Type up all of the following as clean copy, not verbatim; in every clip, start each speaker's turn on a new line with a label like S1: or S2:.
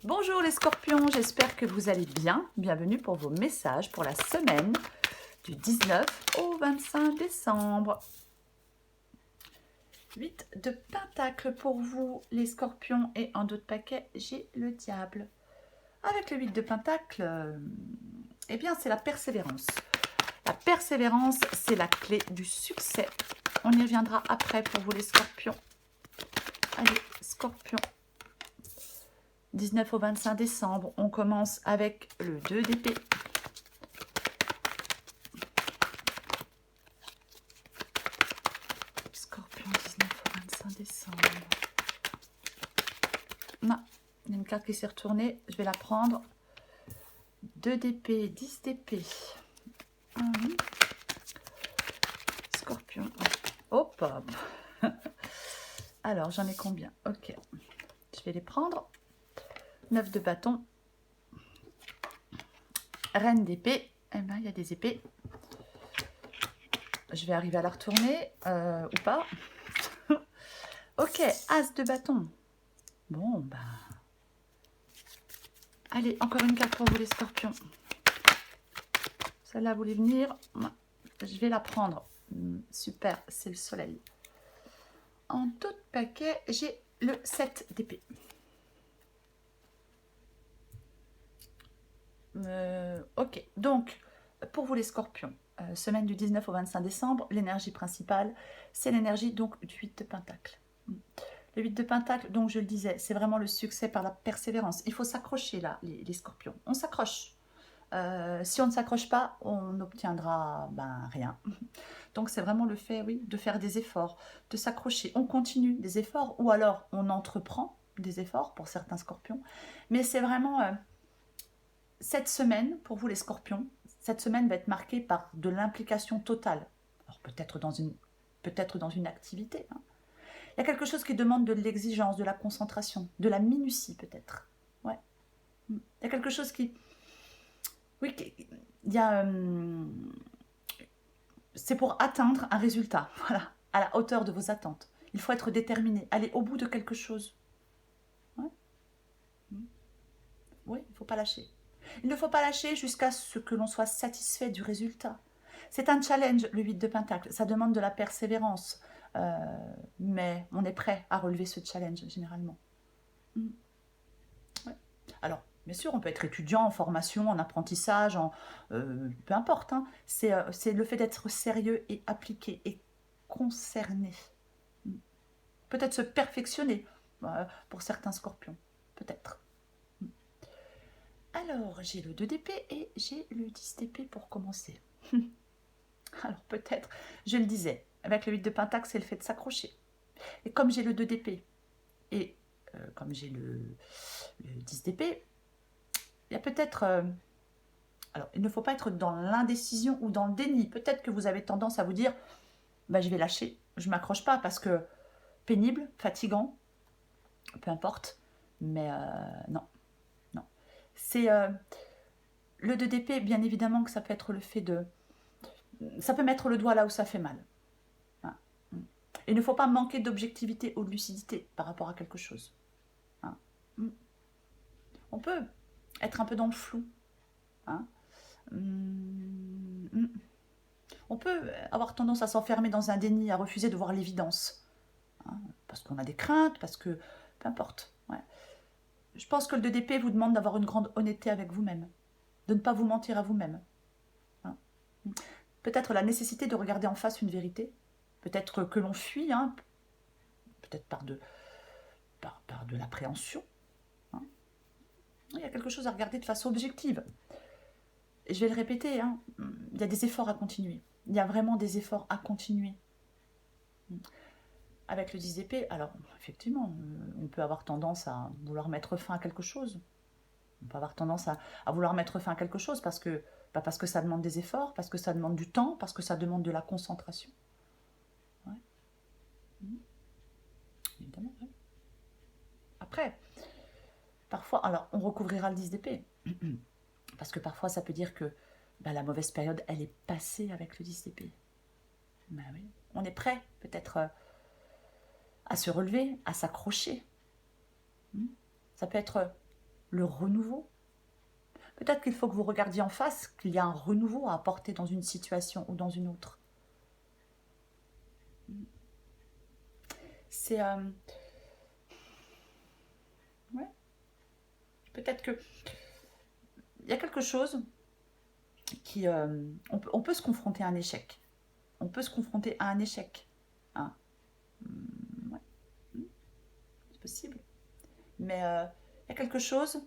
S1: Bonjour les scorpions, j'espère que vous allez bien. Bienvenue pour vos messages pour la semaine du 19 au 25 décembre. 8 de pentacles pour vous les scorpions et en d'autres paquets, j'ai le diable. Avec le 8 de pentacles, eh bien c'est la persévérance. La persévérance, c'est la clé du succès. On y reviendra après pour vous les scorpions. Allez, scorpions. 19 au 25 décembre, on commence avec le 2 d'épée. Scorpion, 19 au 25 décembre. Non, il y a une carte qui s'est retournée, je vais la prendre. 2 d'épée, 10 d'épée. Scorpion. Hop, hop. Alors, j'en ai combien? Ok, je vais les prendre. 9 de bâton. Reine d'épée. Eh bien, il y a des épées. Je vais arriver à la retourner, ou pas. Ok, as de bâton. Bon, ben... Allez, encore une carte pour vous les scorpions. Celle-là voulait venir. Je vais la prendre. Super, c'est le soleil. En tout paquet, j'ai le 7 d'épée. Ok, donc, pour vous les scorpions, semaine du 19 au 25 décembre, l'énergie principale, c'est l'énergie donc du 8 de pentacle. Le 8 de pentacle, donc je le disais, c'est vraiment le succès par la persévérance. Il faut s'accrocher là, les scorpions. On s'accroche. Si on ne s'accroche pas, on n'obtiendra rien. Donc c'est vraiment le fait, oui, de faire des efforts, de s'accrocher. On continue des efforts ou alors on entreprend des efforts pour certains scorpions. Mais c'est vraiment cette semaine, pour vous les scorpions, cette semaine va être marquée par de l'implication totale. Alors peut-être dans une activité. Hein. Il y a quelque chose qui demande de l'exigence, de la concentration, de la minutie peut-être. Ouais. Il y a quelque chose qui... Oui, il y a... c'est pour atteindre un résultat, voilà, à la hauteur de vos attentes. Il faut être déterminé, aller au bout de quelque chose. Ouais. Oui, il ne faut pas lâcher. Il ne faut pas lâcher jusqu'à ce que l'on soit satisfait du résultat. C'est un challenge, le 8 de Pentacle. Ça demande de la persévérance. Mais on est prêt à relever ce challenge, généralement. Ouais. Alors, bien sûr, on peut être étudiant en formation, en apprentissage, peu importe. Hein. C'est le fait d'être sérieux et appliqué et concerné. Peut-être se perfectionner pour certains scorpions. Peut-être. Alors, j'ai le 2 d'épée et j'ai le 10 d'épée pour commencer. Alors, peut-être, je le disais, avec le 8 de pentacle, c'est le fait de s'accrocher. Et comme j'ai le 2 d'épée et comme j'ai le 10 d'épée, il y a peut-être... alors, il ne faut pas être dans l'indécision ou dans le déni. Peut-être que vous avez tendance à vous dire, je vais lâcher, je ne m'accroche pas parce que pénible, fatigant, peu importe. Mais non, non. C'est le 2 d'épée, bien évidemment que ça peut être le fait de... Ça peut mettre le doigt là où ça fait mal. Hein. Il ne faut pas manquer d'objectivité ou de lucidité par rapport à quelque chose. Hein. On peut être un peu dans le flou. Hein. On peut avoir tendance à s'enfermer dans un déni, à refuser de voir l'évidence. Hein. Parce qu'on a des craintes, parce que... Peu importe. Ouais. Je pense que le 2 d'épée vous demande d'avoir une grande honnêteté avec vous-même. De ne pas vous mentir à vous-même. Hein. Peut-être la nécessité de regarder en face une vérité. Peut-être que l'on fuit, hein. Peut-être par de l'appréhension. Hein. Il y a quelque chose à regarder de façon objective. Et je vais le répéter, hein, il y a des efforts à continuer. Il y a vraiment des efforts à continuer. Avec le 10 d'épée, alors effectivement, on peut avoir tendance à vouloir mettre fin à quelque chose. On peut avoir tendance à vouloir mettre fin à quelque chose parce que ça demande des efforts, parce que ça demande du temps, parce que ça demande de la concentration. Ouais. Évidemment, ouais. Après, parfois, alors on recouvrira le 10 d'épée. Parce que parfois, ça peut dire que la mauvaise période, elle est passée avec le 10 d'épée. Ben oui. On est prêt, peut-être, à se relever, à s'accrocher. Ça peut être le renouveau. Peut-être qu'il faut que vous regardiez en face, qu'il y a un renouveau à apporter dans une situation ou dans une autre. C'est... ouais. Peut-être que... il y a quelque chose qui... on peut se confronter à un échec. On peut se confronter à un échec. Hein. Ouais. C'est possible. Mais il y a quelque chose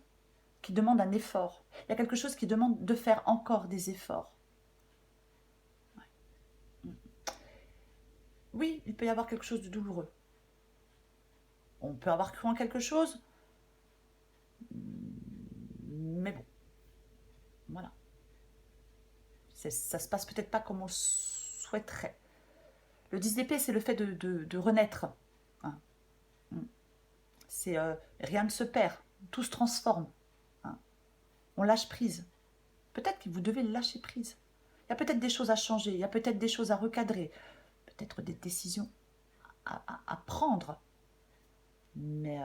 S1: qui demande un effort. Il y a quelque chose qui demande de faire encore des efforts. Ouais. Oui, il peut y avoir quelque chose de douloureux. On peut avoir cru en quelque chose, mais bon, voilà. Ça se passe peut-être pas comme on souhaiterait. Le 10 d'épée, c'est le fait de renaître. Hein. C'est rien ne se perd, tout se transforme. Hein. On lâche prise. Peut-être que vous devez lâcher prise. Il y a peut-être des choses à changer, il y a peut-être des choses à recadrer, peut-être des décisions à prendre. Mais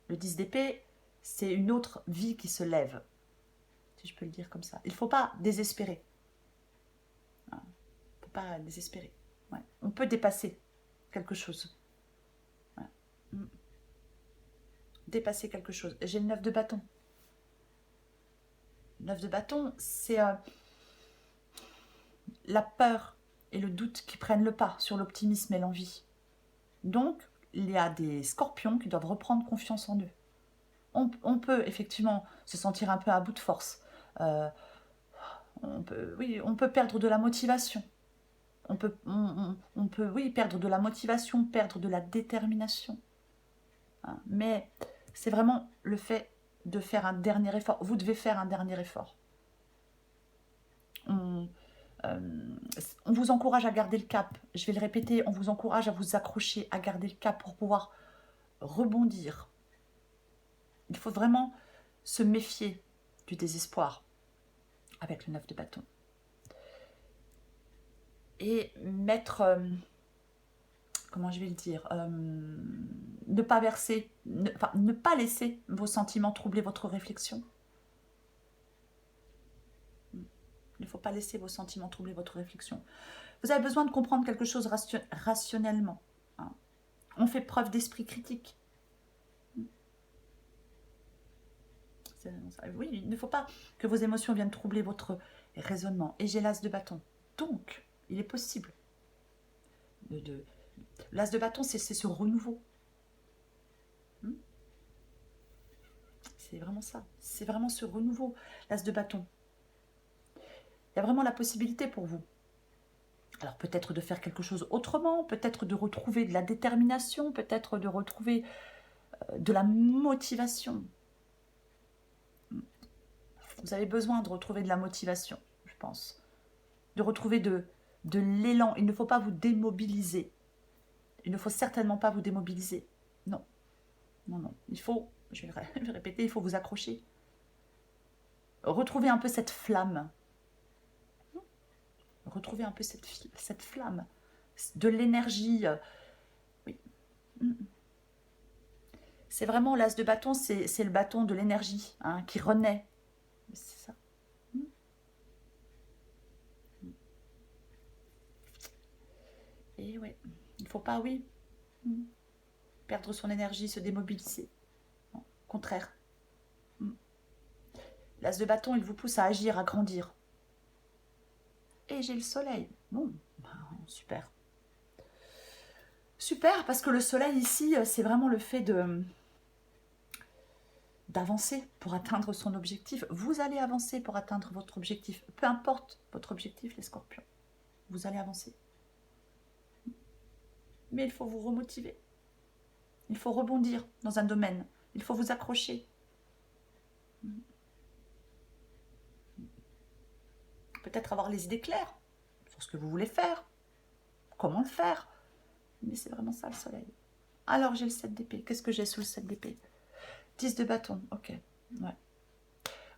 S1: le 10 d'épée, c'est une autre vie qui se lève, si je peux le dire comme ça. Il ne faut pas désespérer. Il ne faut pas désespérer. Ouais. On peut dépasser quelque chose. Ouais. Dépasser quelque chose. J'ai le 9 de bâton. Le 9 de bâton, c'est la peur et le doute qui prennent le pas sur l'optimisme et l'envie. Donc, il y a des scorpions qui doivent reprendre confiance en eux. On peut effectivement se sentir un peu à bout de force. On peut perdre de la motivation. On peut, oui, perdre de la motivation, perdre de la détermination. Hein. Mais c'est vraiment le fait de faire un dernier effort. Vous devez faire un dernier effort. On vous encourage à garder le cap. Je vais le répéter, on vous encourage à vous accrocher, à garder le cap pour pouvoir rebondir. Il faut vraiment se méfier du désespoir avec le 9 de bâton. Et mettre, comment je vais le dire, ne pas verser, ne pas laisser vos sentiments troubler votre réflexion. Il ne faut pas laisser vos sentiments troubler votre réflexion. Vous avez besoin de comprendre quelque chose rationnellement. Hein. On fait preuve d'esprit critique. Oui, il ne faut pas que vos émotions viennent troubler votre raisonnement. Et j'ai l'as de bâton. Donc, il est possible. L'as de bâton, c'est ce renouveau. C'est vraiment ça. C'est vraiment ce renouveau, l'as de bâton. Il y a vraiment la possibilité pour vous. Alors peut-être de faire quelque chose autrement, peut-être de retrouver de la détermination, peut-être de retrouver de la motivation. Vous avez besoin de retrouver de la motivation, je pense. De retrouver de l'élan. Il ne faut pas vous démobiliser. Il ne faut certainement pas vous démobiliser. Non. Non, non. Il faut, je vais le répéter, il faut vous accrocher. Retrouver un peu cette flamme. Retrouver un peu cette flamme. De l'énergie. Oui. C'est vraiment l'as de bâton, c'est le bâton de l'énergie hein, qui renaît. C'est ça. Et ouais, il ne faut pas, oui, perdre son énergie, se démobiliser. Non, au contraire. L'as de bâton, il vous pousse à agir, à grandir. Et j'ai le soleil. Bon, super. Super, parce que le soleil ici, c'est vraiment le fait d'avancer pour atteindre son objectif. Vous allez avancer pour atteindre votre objectif. Peu importe votre objectif, les scorpions. Vous allez avancer. Mais il faut vous remotiver. Il faut rebondir dans un domaine. Il faut vous accrocher. Peut-être avoir les idées claires sur ce que vous voulez faire. Comment le faire. Mais c'est vraiment ça le soleil. Alors j'ai le 7 d'épée. Qu'est-ce que j'ai sous le 7 d'épée? 10 de bâton. Ok. Ouais.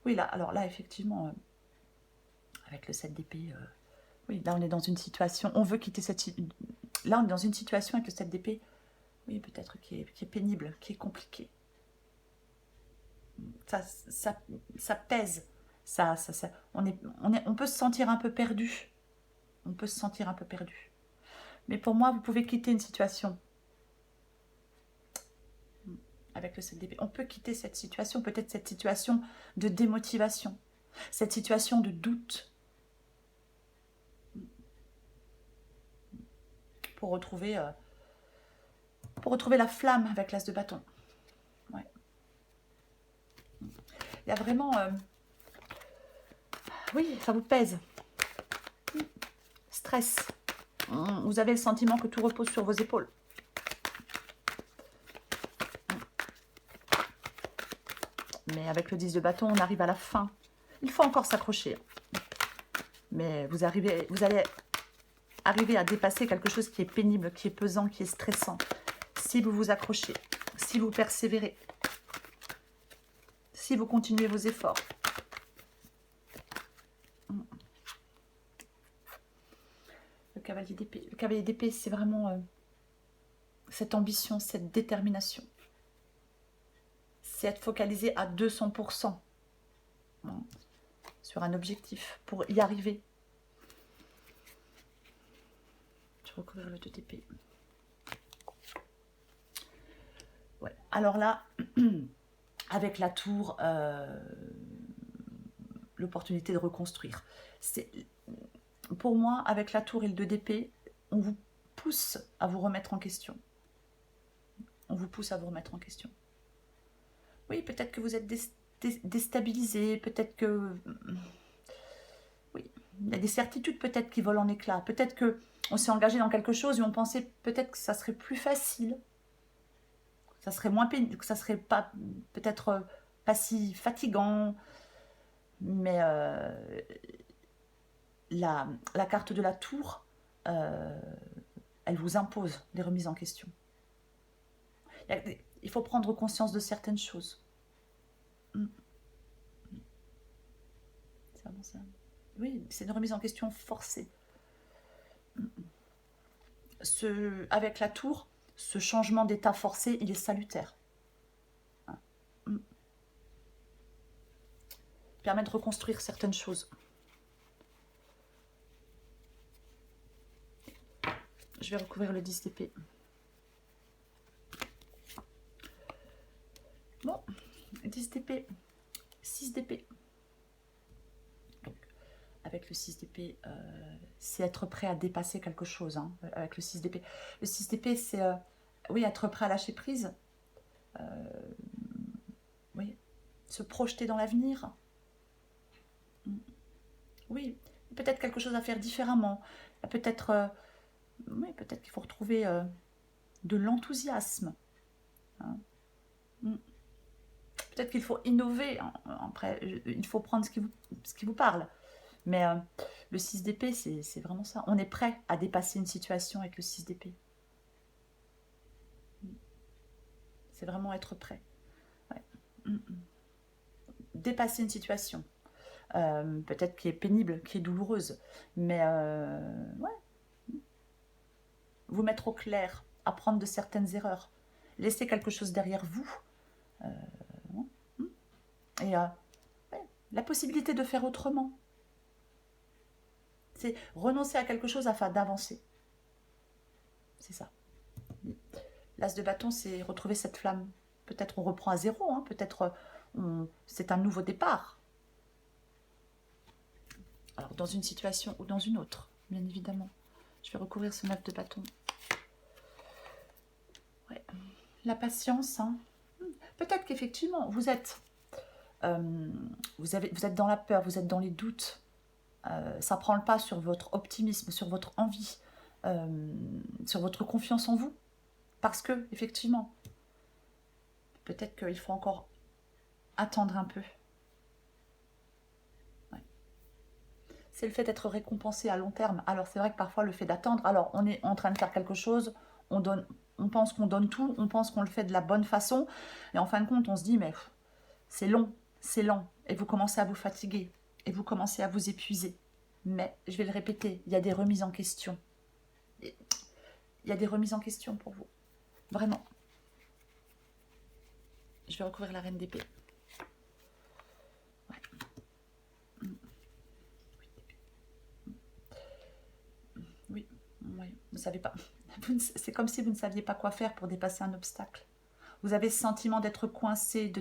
S1: Oui, là, alors là, effectivement, avec le 7 d'épée, oui, là on est dans une situation. On veut quitter cette. Là on est dans une situation avec le 7 d'épée. Oui, peut-être qui est pénible, qui est compliqué. ça pèse. On peut se sentir un peu perdu. On peut se sentir un peu perdu. Mais pour moi, vous pouvez quitter une situation. Avec le 7 d'épée. On peut quitter cette situation, peut-être cette situation de démotivation, cette situation de doute, pour retrouver la flamme avec l'as de bâton. Ouais. Il y a vraiment... oui, ça vous pèse. Stress. Vous avez le sentiment que tout repose sur vos épaules. Mais avec le 10 de bâton, on arrive à la fin. Il faut encore s'accrocher. Mais vous allez arriver à dépasser quelque chose qui est pénible, qui est pesant, qui est stressant. Si vous vous accrochez, si vous persévérez, si vous continuez vos efforts. Le cavalier d'épée. Le cavalier d'épée, c'est vraiment cette ambition, cette détermination. C'est être focalisé à 200% sur un objectif pour y arriver. Je vais recouvrir le 2 d'épée. Ouais. Alors là, avec la tour, l'opportunité de reconstruire. Pour moi, avec la tour et le 2 d'épée, on vous pousse à vous remettre en question. On vous pousse à vous remettre en question. Oui, peut-être que vous êtes déstabilisé, peut-être que... Oui, il y a des certitudes peut-être qui volent en éclats. Peut-être qu'on s'est engagé dans quelque chose et on pensait peut-être que ça serait plus facile. Ça serait moins pénible, que ça serait pas peut-être pas si fatigant. Mais la carte de la tour, elle vous impose des remises en question. Il faut prendre conscience de certaines choses. C'est vraiment ça. Oui, c'est une remise en question forcée. Avec la tour, ce changement d'état forcé, il est salutaire. Il permet de reconstruire certaines choses. Je vais recouvrir le 10 d'épée. Bon, 10 d'épée, 6 d'épée. Donc, avec le 6 d'épée, c'est être prêt à dépasser quelque chose. Hein, avec le 6 d'épée. Le 6 d'épée, c'est oui, être prêt à lâcher prise. Oui, se projeter dans l'avenir. Oui, peut-être quelque chose à faire différemment. Peut-être oui, peut-être qu'il faut retrouver de l'enthousiasme. Hein. Peut-être qu'il faut innover. Après, il faut prendre ce qui vous parle. Mais le 6 d'épée, c'est vraiment ça. On est prêt à dépasser une situation avec le 6 d'épée. C'est vraiment être prêt. Ouais. Dépasser une situation. Peut-être qui est pénible, qui est douloureuse. Mais ouais. Vous mettre au clair, apprendre de certaines erreurs. Laisser quelque chose derrière vous. Et ouais, la possibilité de faire autrement. C'est renoncer à quelque chose afin d'avancer. C'est ça. L'as de bâton, c'est retrouver cette flamme. Peut-être on reprend à zéro, hein, peut-être c'est un nouveau départ. Alors, dans une situation ou dans une autre, bien évidemment. Je vais recouvrir ce 9 de bâton. Ouais. La patience. Hein. Peut-être qu'effectivement, vous êtes dans la peur, vous êtes dans les doutes. Ça prend le pas sur votre optimisme, sur votre envie, sur votre confiance en vous. Parce que, effectivement, peut-être qu'il faut encore attendre un peu. Ouais. C'est le fait d'être récompensé à long terme. Alors, c'est vrai que parfois, le fait d'attendre, alors on est en train de faire quelque chose, on pense qu'on donne tout, on pense qu'on le fait de la bonne façon, et en fin de compte, on se dit, mais c'est long, c'est lent, et vous commencez à vous fatiguer, et vous commencez à vous épuiser. Mais, je vais le répéter, il y a des remises en question. Il y a des remises en question pour vous. Vraiment. Je vais recouvrir la reine d'épée. savez pas. C'est comme si vous ne saviez pas quoi faire pour dépasser un obstacle. Vous avez ce sentiment d'être coincé,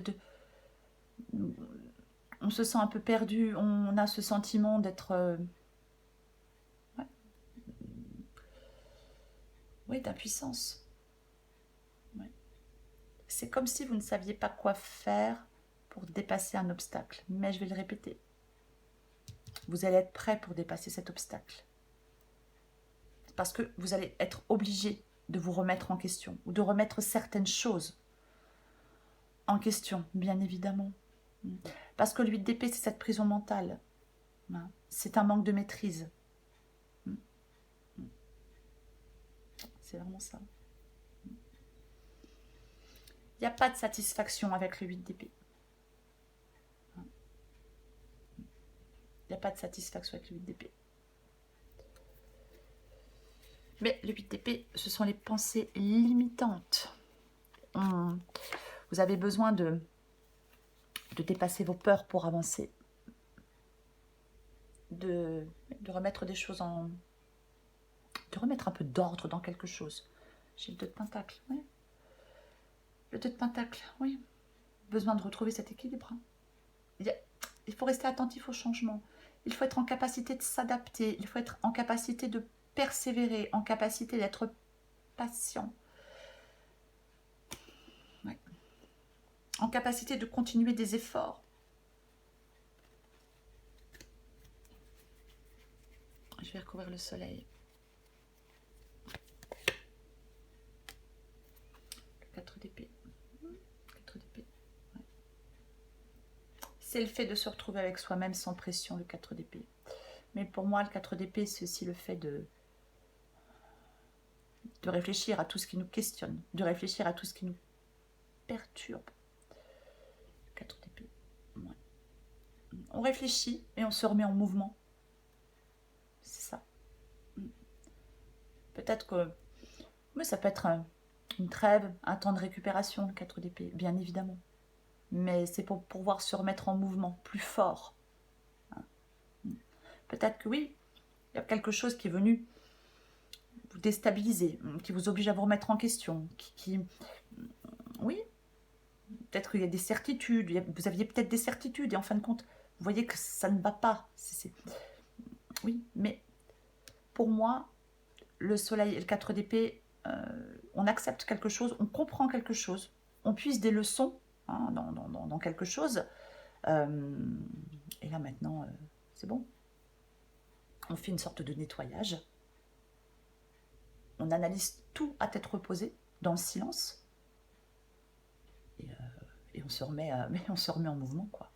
S1: on se sent un peu perdu, on a ce sentiment d'être... ouais, oui, d'impuissance. Ouais. C'est comme si vous ne saviez pas quoi faire pour dépasser un obstacle. Mais je vais le répéter. Vous allez être prêt pour dépasser cet obstacle. Parce que vous allez être obligé de vous remettre en question ou de remettre certaines choses en question, bien évidemment. Parce que le 8 d'épée, c'est cette prison mentale. C'est un manque de maîtrise. C'est vraiment ça. Il n'y a pas de satisfaction avec le 8 d'épée. Il n'y a pas de satisfaction avec le 8 d'épée. Mais le 8 d'épée, ce sont les pensées limitantes. Vous avez besoin de dépasser vos peurs pour avancer. De remettre des choses en... de remettre un peu d'ordre dans quelque chose. J'ai le 2 de Pentacle, oui. Le 2 de Pentacle, oui. Besoin de retrouver cet équilibre. Il faut rester attentif au changement. Il faut être en capacité de s'adapter. Il faut être en capacité de persévérer, en capacité d'être patient. Ouais. En capacité de continuer des efforts. Je vais recouvrir le soleil. Le 4 d'épée. 4 d'épée. Ouais. C'est le fait de se retrouver avec soi-même sans pression, le 4 d'épée. Mais pour moi, le 4 d'épée, c'est aussi le fait de réfléchir à tout ce qui nous questionne, de réfléchir à tout ce qui nous perturbe. 4 d'épée. Ouais. On réfléchit et on se remet en mouvement. C'est ça. Peut-être que... mais ça peut être une trêve, un temps de récupération, le 4 d'épée, bien évidemment. Mais c'est pour pouvoir se remettre en mouvement plus fort. Peut-être que oui, il y a quelque chose qui est venu vous déstabiliser, qui vous oblige à vous remettre en question, oui, peut-être qu'il y a des certitudes, vous aviez peut-être des certitudes, et en fin de compte, vous voyez que ça ne va pas. Oui, mais pour moi, le soleil et le 4 d'épée, on accepte quelque chose, on comprend quelque chose, on puise des leçons dans quelque chose, et là maintenant, c'est bon. On fait une sorte de nettoyage. On analyse tout à tête reposée, dans le silence. Et on se remet en mouvement, quoi.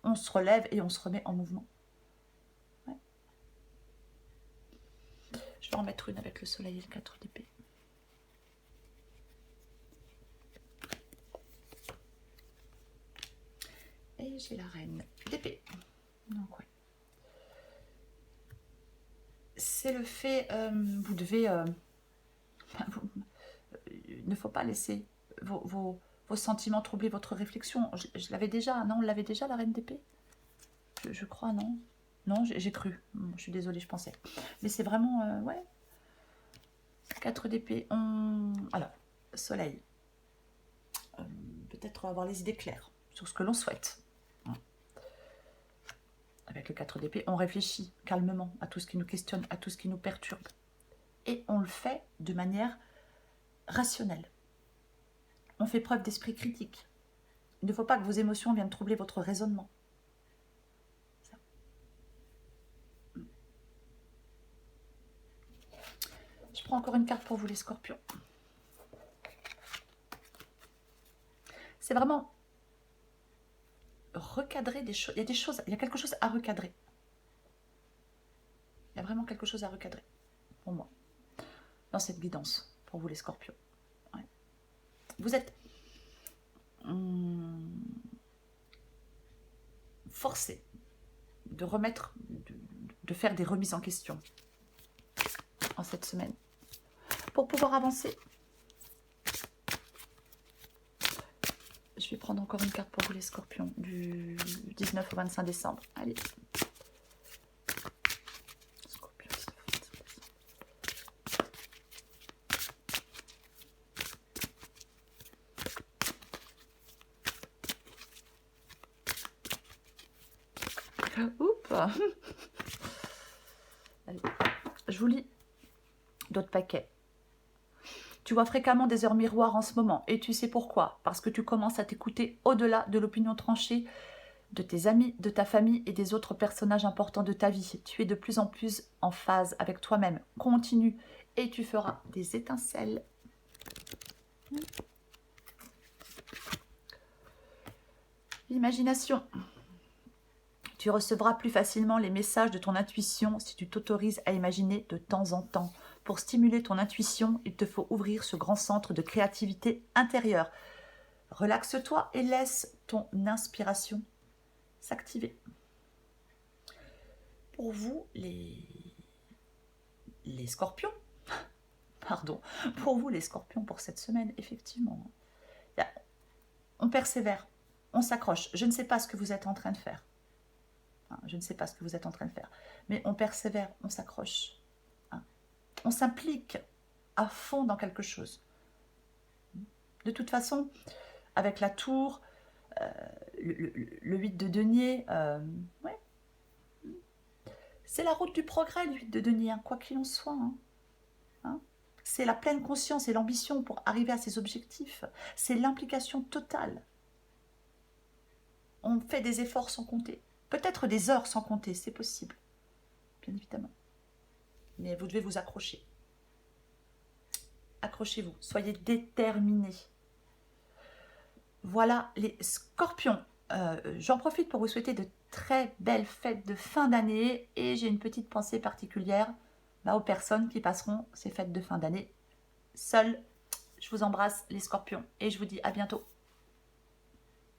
S1: On se relève et on se remet en mouvement. Ouais. Je vais en mettre une avec le soleil et le 4 d'épée. Et j'ai la reine d'épée. Donc, ouais. C'est le fait, vous devez... il ne faut pas laisser vos sentiments troubler votre réflexion. Je l'avais déjà, non? On l'avait déjà, la reine d'épée, je crois, non? Non, j'ai cru. Je suis désolée, je pensais. Mais c'est vraiment... ouais. 4 d'épée. Alors, soleil. Peut-être avoir les idées claires sur ce que l'on souhaite. Avec le 4 d'épée, on réfléchit calmement à tout ce qui nous questionne, à tout ce qui nous perturbe. Et on le fait de manière rationnelle. On fait preuve d'esprit critique. Il ne faut pas que vos émotions viennent troubler votre raisonnement. Ça. Je prends encore une carte pour vous, les scorpions. C'est vraiment recadrer des choses. Il y a quelque chose à recadrer. Il y a vraiment quelque chose à recadrer, pour moi, dans cette guidance, pour vous, les scorpions. Ouais. Vous êtes forcé de remettre, de faire des remises en question en cette semaine pour pouvoir avancer. Je vais prendre encore une carte pour vous, les scorpions, du 19 au 25 décembre. Allez. Scorpion, 19 au 25 décembre. Oups. Allez, je vous lis d'autres paquets. Tu vois fréquemment des heures miroirs en ce moment et tu sais pourquoi. Parce que tu commences à t'écouter au-delà de l'opinion tranchée de tes amis, de ta famille et des autres personnages importants de ta vie. Tu es de plus en plus en phase avec toi-même. Continue et tu feras des étincelles. Imagination. Tu recevras plus facilement les messages de ton intuition si tu t'autorises à imaginer de temps en temps. Pour stimuler ton intuition, il te faut ouvrir ce grand centre de créativité intérieure. Relaxe-toi et laisse ton inspiration s'activer. Pour vous, les scorpions, pardon, pour vous les scorpions pour cette semaine, effectivement, on persévère, on s'accroche. Je ne sais pas ce que vous êtes en train de faire. Je ne sais pas ce que vous êtes en train de faire, mais on persévère, on s'accroche. On s'implique à fond dans quelque chose. De toute façon, avec la tour, le 8 de denier, ouais. C'est la route du progrès, le 8 de denier, quoi qu'il en soit. C'est la pleine conscience et l'ambition pour arriver à ses objectifs. C'est l'implication totale. On fait des efforts sans compter. Peut-être des heures sans compter, c'est possible. Bien évidemment. Mais vous devez vous accrocher. Accrochez-vous, soyez déterminés. Voilà les scorpions. J'en profite pour vous souhaiter de très belles fêtes de fin d'année et j'ai une petite pensée particulière aux personnes qui passeront ces fêtes de fin d'année seules. Je vous embrasse les scorpions et je vous dis à bientôt.